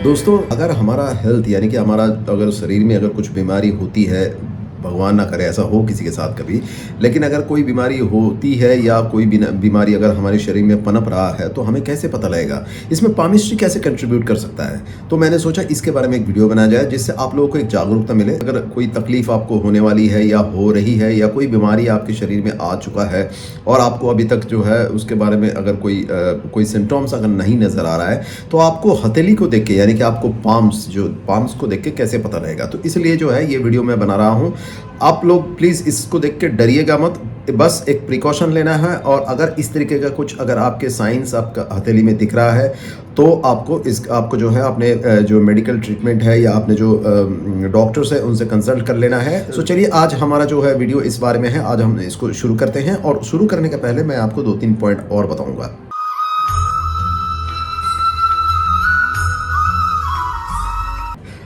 दोस्तों, अगर हमारा हेल्थ यानी कि हमारा अगर शरीर में अगर कुछ बीमारी होती है, भगवान ना करे ऐसा हो किसी के साथ कभी, लेकिन अगर कोई बीमारी होती है या कोई बीमारी अगर हमारे शरीर में पनप रहा है तो हमें कैसे पता लगेगा, इसमें पामिस्ट्री कैसे कंट्रीब्यूट कर सकता है। तो मैंने सोचा इसके बारे में एक वीडियो बनाया जाए जिससे आप लोगों को एक जागरूकता मिले। अगर कोई तकलीफ आपको होने वाली है या हो रही है या कोई बीमारी आपके शरीर में आ चुका है और आपको अभी तक जो है उसके बारे में अगर कोई सिम्टम्स अगर नहीं नजर आ रहा है तो आपको हथेली को देख के यानी कि आपको पाम्स को देख के कैसे पता लगेगा। तो इसलिए जो है ये वीडियो मैं बना रहा हूँ। आप लोग प्लीज़ इसको देख के डरिएगा मत, बस एक प्रिकॉशन लेना है। और अगर इस तरीके का कुछ अगर आपके साइंस आपका हथेली में दिख रहा है तो आपको जो है अपने जो मेडिकल ट्रीटमेंट है या आपने जो डॉक्टर्स है उनसे कंसल्ट कर लेना है। तो चलिए आज हमारा जो है वीडियो इस बारे में है, आज हम इसको शुरू करते हैं। और शुरू करने के पहले मैं आपको 2-3 पॉइंट और बताऊंगा।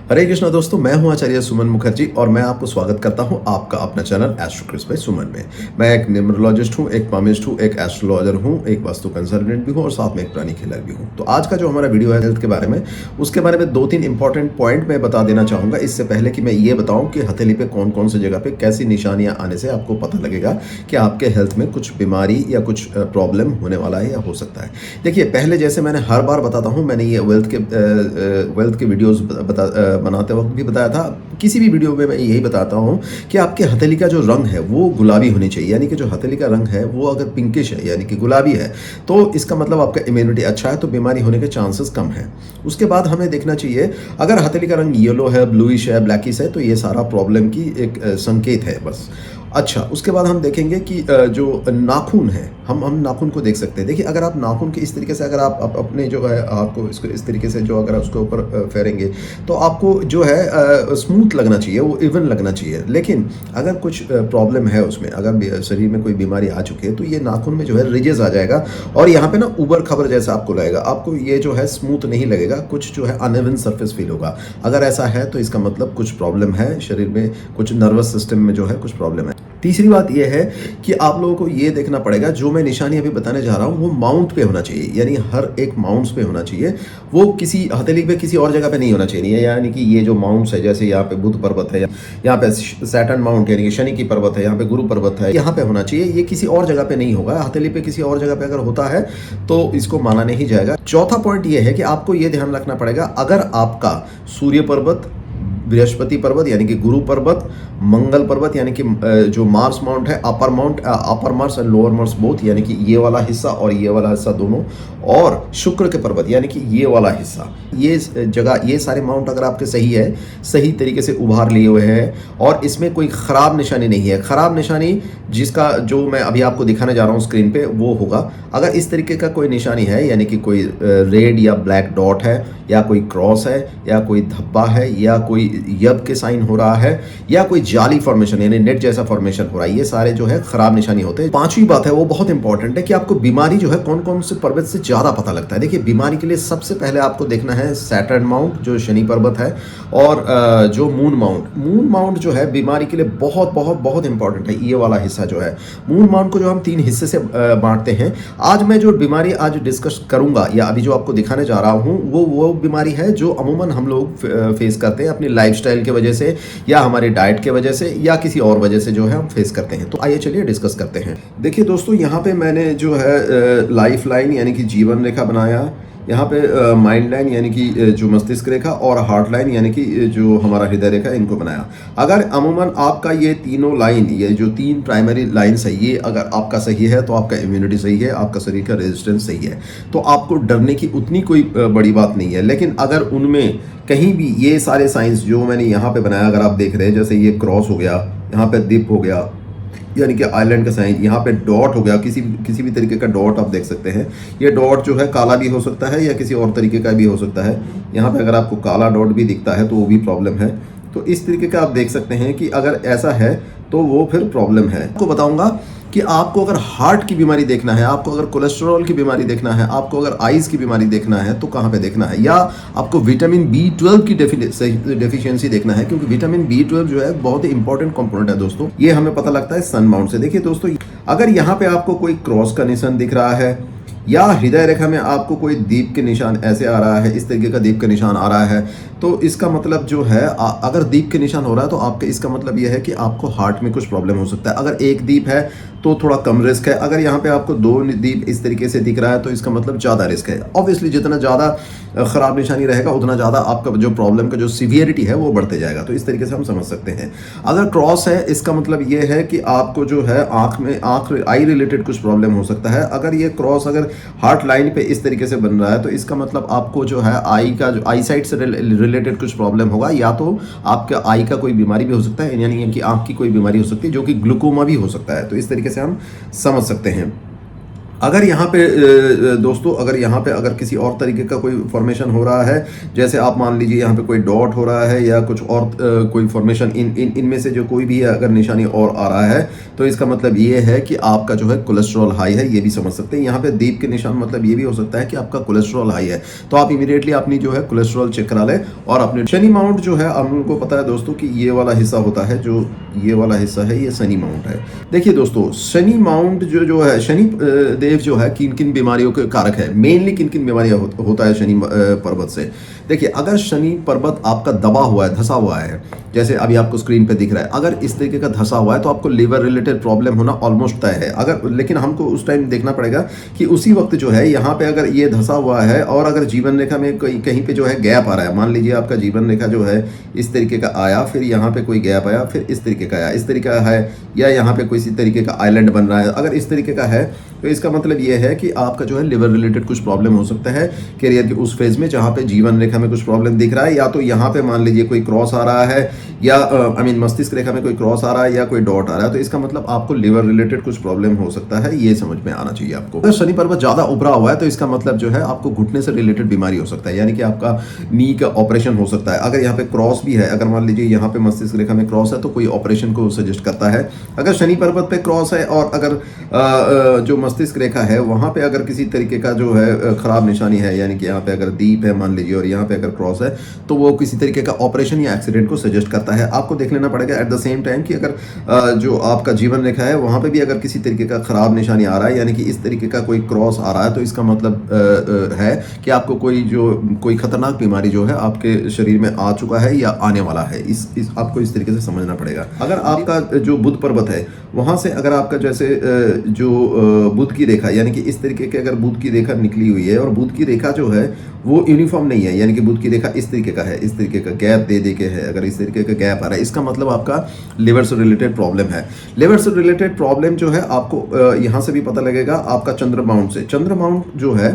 हरे कृष्णा दोस्तों, मैं हूं आचार्य सुमन मुखर्जी और मैं आपको स्वागत करता हूं आपका अपना चैनल एस्ट्रो क्रिस बाय सुमन में। मैं एक न्यूमरोलॉजिस्ट हूं, एक पामिस्ट हूं, एक एस्ट्रोलॉजर हूं, एक वास्तु कंसल्टेंट भी हूं और साथ में एक प्राणी खिलर भी हूं। तो आज का जो हमारा वीडियो है हेल्थ के बारे में, उसके बारे में 2-3 इंपॉर्टेंट पॉइंट मैं बता देना चाहूंगा। इससे पहले कि मैं ये बताऊं कि हथेली पे कौन कौन सी जगह पे कैसी निशानियां आने से आपको पता लगेगा कि आपके हेल्थ में कुछ बीमारी या कुछ प्रॉब्लम होने वाला है या हो सकता है। देखिए, पहले जैसे मैंने हर बार बताता हूं, मैंने ये वेल्थ के वीडियोज बनाते वक्त भी बताया था, किसी भी वीडियो में मैं यही बताता हूं कि आपके हथेली का जो रंग है वो गुलाबी होनी चाहिए। यानी कि जो हथेली का रंग है वो अगर पिंकिश है यानी कि गुलाबी है तो इसका मतलब आपका इम्यूनिटी अच्छा है, तो बीमारी होने के चांसेस कम है। उसके बाद हमें देखना चाहिए अगर हथेली का रंग येलो है, ब्लूइश है, ब्लैकिश है तो ये सारा प्रॉब्लम की एक संकेत है बस। अच्छा, उसके बाद हम देखेंगे कि जो नाखून है, हम नाखून को देख सकते हैं। देखिए, अगर आप नाखून के इस तरीके से अगर आप अपने जो है आपको इसको इस तरीके से जो अगर उसके ऊपर फेरेंगे तो आपको जो है स्मूथ लगना चाहिए, वो इवन लगना चाहिए। लेकिन अगर कुछ प्रॉब्लम है उसमें, अगर शरीर में कोई बीमारी आ चुकी है तो ये नाखून में जो है रिजेस आ जाएगा और यहाँ पे ना उबर खबर जैसा आपको लगेगा, आपको ये जो है स्मूथ नहीं लगेगा, कुछ जो है अनइवन सरफेस फील होगा। अगर ऐसा है तो इसका मतलब कुछ प्रॉब्लम है शरीर में, कुछ नर्वस सिस्टम में जो है कुछ प्रॉब्लम है। तीसरी बात यह है कि आप लोगों को ये देखना पड़ेगा, जो मैं निशानी अभी बताने जा रहा हूँ वो माउंट पे होना चाहिए, यानी हर एक माउंट्स पे होना चाहिए। वो किसी हथेली पे किसी और जगह पे नहीं होना चाहिए। यानी कि ये जो माउंट्स है, जैसे यहाँ पे बुध पर्वत है, यहाँ पे सैटर्न माउंट यानी कि शनि की पर्वत है, यहाँ पे गुरु पर्वत है, यहाँ पे होना चाहिए। ये किसी और जगह पे नहीं होगा। हथेली पे किसी और जगह पे अगर होता है तो इसको माना नहीं जाएगा। चौथा पॉइंट ये है कि आपको ये ध्यान रखना पड़ेगा, अगर आपका सूर्य पर्वत, बृहस्पति पर्वत यानी कि गुरु पर्वत, मंगल पर्वत यानी कि जो मार्स माउंट है, upper Mars and lower Mars both यानी कि ये वाला हिस्सा और ये वाला हिस्सा दोनों, और शुक्र के पर्वत यानी कि ये वाला हिस्सा, ये जगह, ये सारे माउंट अगर आपके सही है, सही तरीके से उभार लिए हुए हैं और इसमें कोई खराब निशानी नहीं है। खराब निशानी जिसका जो मैं अभी आपको दिखाने जा रहा हूँ स्क्रीन पे वो होगा। अगर इस तरीके का कोई निशानी है यानी कि कोई रेड या ब्लैक डॉट है या कोई क्रॉस है या कोई धब्बा है या कोई यब के साइन हो रहा है या कोई जाली फॉर्मेशन यानी नेट जैसा फॉर्मेशन हो रहा है, ये सारे जो है खराब निशानी होते हैं। पांचवी बात है वो बहुत इंपॉर्टेंट है कि आपको बीमारी जो है कौन कौन से पर्वत से ज्यादा पता लगता है। देखिए, बीमारी के लिए सबसे पहले आपको देखना है सैटर्न माउंट जो शनि पर्वत है और जो मून माउंट जो है बीमारी के लिए बहुत बहुत बहुत इंपॉर्टेंट है। ये वाला हिस्सा जो है मून माउंट को जो हम 3 हिस्से से बांटते हैं। आज मैं जो बीमारी आज डिस्कस करूंगा या अभी जो आपको दिखाने जा रहा हूं वो बीमारी है जो अमूमन हम लोग फेस करते हैं अपनी लाइफस्टाइल की वजह से या हमारी डाइट की वजह से या किसी और वजह से जो है हम फेस करते हैं। तो आइए चलिए डिस्कस करते हैं। देखिए दोस्तों, यहाँ पे मैंने जो है लाइफ लाइन यानी कि जीवन रेखा बनाया, यहाँ पे माइंड लाइन यानी कि जो मस्तिष्क रेखा और हार्ट लाइन यानी कि जो हमारा हृदय रेखा, इनको बनाया। अगर अमूमन आपका ये तीनों लाइन, ये जो 3 प्राइमरी लाइन्स है, ये अगर आपका सही है तो आपका इम्यूनिटी सही है, आपका शरीर का रेजिस्टेंस सही है, तो आपको डरने की उतनी कोई बड़ी बात नहीं है। लेकिन अगर उनमें कहीं भी ये सारे साइंस जो मैंने यहाँ पे बनाया, अगर आप देख रहे हैं, जैसे ये क्रॉस हो गया, यहाँ पे दिप हो गया यानी कि आइलैंड का साइन, यहाँ पे डॉट हो गया, किसी भी तरीके का डॉट आप देख सकते हैं। ये डॉट जो है काला भी हो सकता है या किसी और तरीके का भी हो सकता है। यहाँ पे अगर आपको काला डॉट भी दिखता है तो वो भी प्रॉब्लम है। तो इस तरीके का आप देख सकते हैं कि अगर ऐसा है तो वो फिर प्रॉब्लम है। आपको बताऊंगा कि आपको अगर हार्ट की बीमारी देखना है, आपको अगर कोलेस्ट्रॉल की बीमारी देखना है, आपको अगर आइज की बीमारी देखना है तो कहाँ पे देखना है, या आपको विटामिन B12 की डेफिशिएंसी देखना है, क्योंकि विटामिन B12 जो है बहुत ही इंपॉर्टेंट कंपोनेंट है दोस्तों। ये हमें पता लगता है सन माउंट से। देखिए दोस्तों, अगर यहाँ पे आपको कोई क्रॉस का निशान दिख रहा है या हृदय रेखा में आपको कोई दीप के निशान ऐसे आ रहा है, इस तरीके का दीप का निशान आ रहा है, तो इसका मतलब जो है अगर दीप के निशान हो रहा है तो आपके इसका मतलब यह है कि आपको हार्ट में कुछ प्रॉब्लम हो सकता है। अगर एक दीप है तो थोड़ा कम रिस्क है। अगर यहाँ पे आपको 2 दीप इस तरीके से दिख रहा है तो इसका मतलब ज़्यादा रिस्क है। ऑब्वियसली जितना ज़्यादा ख़राब निशानी रहेगा उतना ज़्यादा आपका जो प्रॉब्लम का जो सीवियरिटी है वो बढ़ते जाएगा। तो इस तरीके से हम समझ सकते हैं। अगर क्रॉस है इसका मतलब ये है कि आपको जो है आँख आई रिलेटेड कुछ प्रॉब्लम हो सकता है। अगर ये क्रॉस अगर हार्ट लाइन पे इस तरीके से बन रहा है तो इसका मतलब आपको जो है आई का जो आई साइड से रिलेटेड कुछ प्रॉब्लम होगा, या तो आपके आई का कोई बीमारी भी हो सकता है, यानी कि आँख की कोई बीमारी हो सकती है, जो कि ग्लूकोमा भी हो सकता है। तो इस तरीके से हम समझ सकते हैं। अगर यहाँ पे दोस्तों अगर किसी और तरीके का कोई फॉर्मेशन हो रहा है, जैसे आप मान लीजिए यहाँ पे कोई डॉट हो रहा है या कुछ और कोई फॉर्मेशन इनमें से जो कोई भी अगर निशानी और आ रहा है तो इसका मतलब ये है कि आपका जो है कोलेस्ट्रॉल हाई है, ये भी समझ सकते हैं। यहाँ पे दीप के निशान मतलब ये भी हो सकता है कि आपका कोलेस्ट्रॉल हाई है, तो आप इमीडिएटली अपनी जो है कोलेस्ट्रॉल चेक करा लें। और अपने शनि माउंट जो है हम लोगों को पता है दोस्तों कि ये वाला हिस्सा होता है, जो ये वाला हिस्सा है ये शनि माउंट है। देखिए दोस्तों, शनि माउंट जो है शनि देव जो है किन किन बीमारियों के कारक है, मेनली किन किन बीमारियां होता है शनि पर्वत से। देखिए, अगर शनि पर्वत आपका दबा हुआ है, धसा हुआ है, जैसे अभी आपको स्क्रीन पे दिख रहा है, अगर इस तरीके का धसा हुआ है तो आपको लिवर रिलेटेड प्रॉब्लम होना ऑलमोस्ट तय है। अगर लेकिन हमको उस टाइम देखना पड़ेगा कि उसी वक्त जो है यहाँ पे अगर ये धसा हुआ है और अगर जीवन रेखा में कहीं पे जो है गैप आ रहा है, मान लीजिए आपका जीवन रेखा जो है इस तरीके का आया, फिर यहाँ पे कोई गैप आया, फिर इस तरीके का आया, इस तरीके का है, या यहाँ पे कोई तरीके का आइलैंड बन रहा है, अगर इस तरीके का है तो इसका मतलब ये है कि आपका जो है लिवर रिलेटेड कुछ प्रॉब्लम हो सकता है कैरियर के उस फेज में जहाँ पे जीवन रेखा में कुछ प्रॉब्लम दिख रहा है, या तो यहाँ पे मान लीजिए कोई क्रॉस आ रहा है, या मस्तिष्क रेखा में कोई क्रॉस आ रहा है या कोई डॉट आ रहा है, तो इसका मतलब आपको लिवर रिलेटेड कुछ प्रॉब्लम हो सकता है। ये समझ में आना चाहिए आपको। अगर शनि पर्वत ज्यादा उभरा हुआ है तो इसका मतलब जो है आपको घुटने से रिलेटेड बीमारी हो सकता है, यानी कि आपका नी का ऑपरेशन हो सकता है। अगर यहाँ पे क्रॉस भी है, अगर मान लीजिए यहाँ पे मस्तिष्क रेखा में क्रॉस है तो कोई ऑपरेशन को सजेस्ट करता है। अगर शनि पर्वत पे क्रॉस है और अगर जो मस्तिष्क रेखा है वहां पे अगर किसी तरीके का जो है खराब निशानी है, यानी कि यहाँ पे अगर दीप है मान लीजिए और यहाँ पे अगर क्रॉस है, तो वो किसी तरीके का ऑपरेशन या एक्सीडेंट को सजेस्ट करता है। आपको देख लेना पड़ेगा एट द सेम टाइम कि अगर जो आपका जीवन रेखा है वहां पे भी अगर किसी तरीके का खराब निशानी आ रहा है, यानी कि इस तरीके का कोई क्रॉस आ रहा है, तो इसका मतलब है कि आपको कोई खतरनाक बीमारी जो है आपके शरीर में आ चुका है या आने वाला है। आपको इस तरीके से समझना पड़ेगा। अगर आपका जो बुध पर्वत है वहां से अगर आपका जैसे जो बुध की रेखा, यानी कि इस तरीके के अगर बुध की रेखा निकली हुई है और बुध की रेखा जो है वो यूनिफॉर्म नहीं है, यानी कि बुध की रेखा इस तरीके का है, इस तरीके का गैप दे के है, अगर इस तरीके का गैप आ रहा है, इसका मतलब आपका लिवर से रिलेटेड प्रॉब्लम है। लिवर से रिलेटेड प्रॉब्लम जो है आपको यहाँ से भी पता लगेगा आपका चंद्र माउंट से। चंद्र माउंट जो है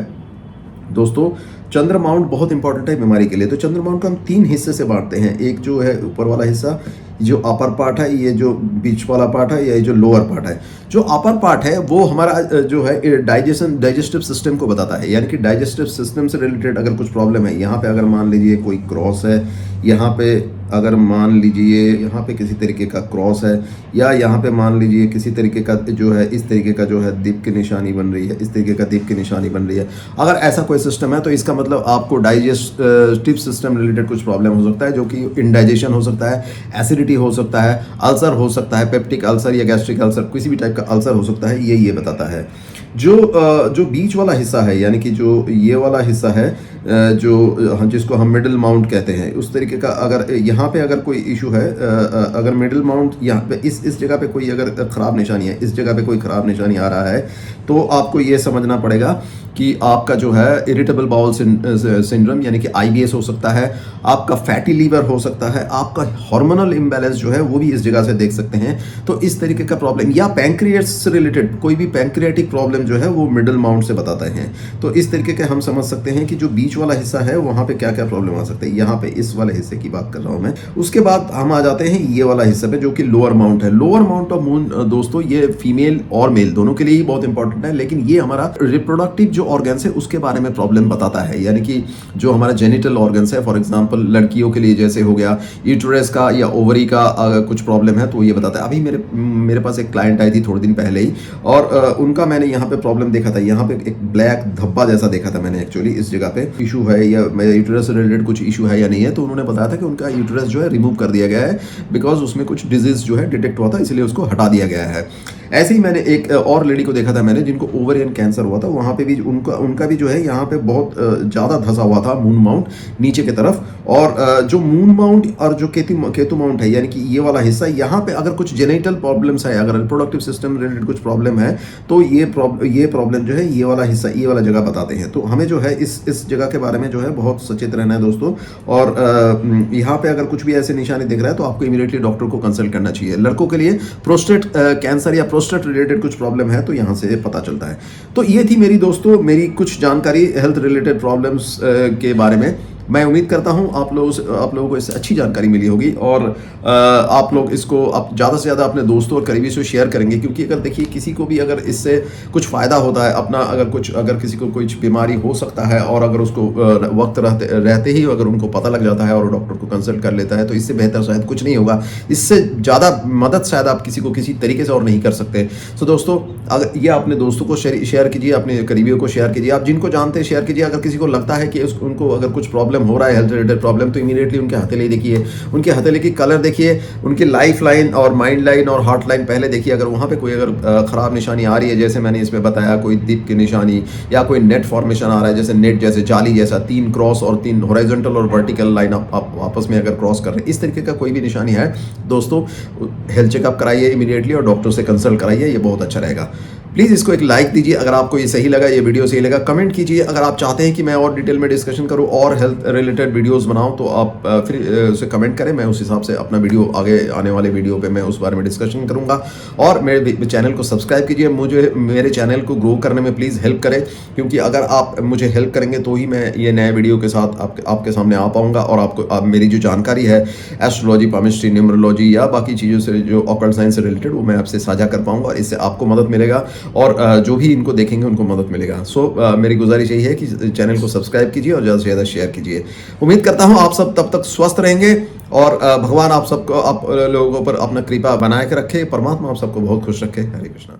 दोस्तों, चंद्र माउंट बहुत इंपॉर्टेंट है बीमारी के लिए। तो चंद्र माउंट को हम 3 हिस्से से बांटते हैं। एक जो है ऊपर वाला हिस्सा, जो अपर पार्ट है, ये जो बीच वाला पार्ट है, ये जो लोअर पार्ट है। जो अपर पार्ट है वो हमारा जो है डाइजेस्टिव सिस्टम को बताता है, यानी कि डाइजेस्टिव सिस्टम से रिलेटेड अगर कुछ प्रॉब्लम है, यहाँ पे अगर मान लीजिए कोई क्रॉस है, यहाँ पे अगर मान लीजिए यहाँ पे किसी तरीके का क्रॉस है, या यहाँ पे मान लीजिए किसी तरीके का जो है इस तरीके का जो है दीप की निशानी बन रही है, इस तरीके का दीप की निशानी बन रही है, अगर ऐसा कोई सिस्टम है तो इसका मतलब आपको डाइजेस्टिव सिस्टम रिलेटेड कुछ प्रॉब्लम हो सकता है, जो कि इंडाइजेशन हो सकता है, एसिडिटी हो सकता है, अल्सर हो सकता है, पेप्टिक अल्सर या गैस्ट्रिक अल्सर, किसी भी टाइप का अल्सर हो सकता है, ये बताता है। जो बीच वाला हिस्सा है, यानी कि जो ये वाला हिस्सा है, जो जिसको हम मिडिल माउंट कहते हैं, उस तरीके का अगर यहाँ पे अगर कोई इशू है, अगर मिडिल माउंट यहाँ पे इस जगह पे कोई अगर खराब निशानी है, इस जगह पे कोई खराब निशानी आ रहा है, तो आपको ये समझना पड़ेगा कि आपका जो है इरिटेबल बाउल सिंड्रोम, यानी कि IBS हो सकता है, आपका फैटी लीवर हो सकता है, आपका हार्मोनल इम्बैलेंस जो है वो भी इस जगह से देख सकते हैं। तो इस तरीके का प्रॉब्लम, या पैंक्रियास से रिलेटेड कोई भी पैंक्रियाटिक प्रॉब्लम जो है वो मिडिल माउंट से बताते हैं। तो इस तरीके के हम समझ सकते हैं कि जो बीच वाला हिस्सा है वहाँ पे क्या क्या प्रॉब्लम आ सकते हैं। यहाँ पे इस वाले हिस्से की बात कर रहा हूँ मैं। उसके बाद हम आ जाते हैं ये वाला हिस्सा पे, जो कि लोअर माउंट है। लोअर माउंट ऑफ मून दोस्तों, ये फीमेल और मेल दोनों के लिए ही बहुत इंपॉर्टेंट है, लेकिन ये हमारा रिप्रोडक्टिव जो ऑर्गन्स है उसके बारे में प्रॉब्लम बताता है, यानी कि जो हमारा जेनिटल ऑर्गन्स है, फॉर एग्जांपल लड़कियों के लिए जैसे हो गया यूटेरस का या ओवरी का कुछ प्रॉब्लम है तो ये बताता है। अभी मेरे पास एक क्लाइंट आई थी थोड़े दिन पहले ही, और उनका मैंने यहाँ पे प्रॉब्लम देखा था, यहाँ पे एक ब्लैक धब्बा जैसा देखा था मैंने, एक्चुअली इस जगह पे इशू है या यूटेरस से रिलेटेड कुछ इशू है या नहीं है। तो उन्होंने बताया था कि उनका यूटेरस जो है रिमूव कर दिया गया है, बिकॉज उसमें कुछ डिजीज जो है डिटेक्ट हुआ था, इसलिए उसको हटा दिया गया है। ऐसे ही मैंने एक और लेडी को देखा था मैंने, जिनको ओवरियन कैंसर हुआ था। वहाँ पे भी उनका उनका भी जो है यहाँ पे बहुत ज़्यादा धंसा हुआ था मून माउंट नीचे की तरफ। और जो मून माउंट और जो केतु माउंट है, यानी कि ये वाला हिस्सा, यहाँ पे अगर कुछ जेनेटल प्रॉब्लम्स है, अगर रिप्रोडक्टिव सिस्टम रिलेटेड कुछ प्रॉब्लम है, तो ये प्रॉब्लम जो है ये वाला हिस्सा, ये वाला जगह बताते हैं। तो हमें जो है इस जगह के बारे में जो है बहुत सचेत रहना है दोस्तों। और यहाँ पे अगर कुछ भी ऐसे निशानी दिख रहा है तो आपको इमीडिएटली डॉक्टर को कंसल्ट करना चाहिए। लड़कों के लिए प्रोस्टेट कैंसर या प्रोस्टेट रिलेटेड कुछ प्रॉब्लम है तो यहाँ से पता चलता है। तो ये थी मेरी दोस्तों मेरी कुछ जानकारी हेल्थ रिलेटेड प्रॉब्लम्स के बारे में। मैं उम्मीद करता हूं आप लोगों को इससे अच्छी जानकारी मिली होगी, और आप लोग इसको आप ज़्यादा से ज़्यादा अपने दोस्तों और करीबी से शेयर करेंगे। क्योंकि अगर देखिए किसी को भी अगर इससे कुछ फ़ायदा होता है अपना, अगर किसी को कुछ बीमारी हो सकता है और अगर उसको वक्त रहते ही अगर उनको पता लग जाता है और डॉक्टर को कंसल्ट कर लेता है, तो इससे बेहतर शायद कुछ नहीं होगा। इससे ज़्यादा मदद शायद आप किसी को किसी तरीके से और नहीं कर सकते। तो दोस्तों अगर ये अपने दोस्तों को शेयर कीजिए, अपने करीबियों को शेयर कीजिए, आप जिनको जानते हैं शेयर कीजिए। अगर किसी को लगता है कि उनको अगर कुछ प्रॉब्लम हो रहा है हेल्थ रिलेटेड प्रॉब्लम, तो इमीडिएटली उनके हथेली देखिए, उनके हथेली की कलर देखिए, उनकी लाइफ लाइन और माइंड लाइन और हार्ट लाइन पहले देखिए। अगर वहाँ पे कोई अगर खराब निशानी आ रही है, जैसे मैंने इसमें बताया, कोई दीप की निशानी या कोई नेट फॉर्मेशन आ रहा है, जैसे नेट जैसे जाली जैसा 3 क्रॉस और 3 हॉरिजॉन्टल और वर्टिकल लाइन आप आपस में अगर क्रॉस कर रहे हैं, इस तरीके का कोई भी निशानी है दोस्तों, हेल्थ चेकअप कराइए इमीडिएटली और डॉक्टर से कंसल्ट कराइए, ये बहुत अच्छा रहेगा। प्लीज़ इसको एक लाइक दीजिए अगर आपको ये सही लगा, ये वीडियो सही लगा। कमेंट कीजिए अगर आप चाहते हैं कि मैं और डिटेल में डिस्कशन करूं और हेल्थ रिलेटेड वीडियोस बनाऊं, तो आप फिर उसे कमेंट करें। मैं उस हिसाब से अपना वीडियो आगे आने वाले वीडियो पे मैं उस बारे में डिस्कशन करूंगा। और मेरे चैनल को सब्सक्राइब कीजिए, मुझे मेरे चैनल को ग्रो करने में प्लीज़ हेल्प करें, क्योंकि अगर आप मुझे हेल्प करेंगे तो ही मैं ये नए वीडियो के साथ आपके सामने आ पाऊँगा और आपको मेरी जो जानकारी है एस्ट्रोलॉजी, पामिस्ट्री, न्यूमरोलॉजी या बाकी चीज़ों से जो ऑकल्ट साइंस से रिलेटेड, वो मैं आपसे साझा कर पाऊँगा और इससे आपको मदद मिलेगा और जो भी इनको देखेंगे उनको मदद मिलेगा। मेरी गुजारिश यही है कि चैनल को सब्सक्राइब कीजिए और ज़्यादा से ज़्यादा शेयर कीजिए। उम्मीद करता हूँ आप सब तब तक स्वस्थ रहेंगे और भगवान आप लोगों पर अपना कृपा बनाए के रखे। परमात्मा आप सबको बहुत खुश रखे। हरे कृष्णा।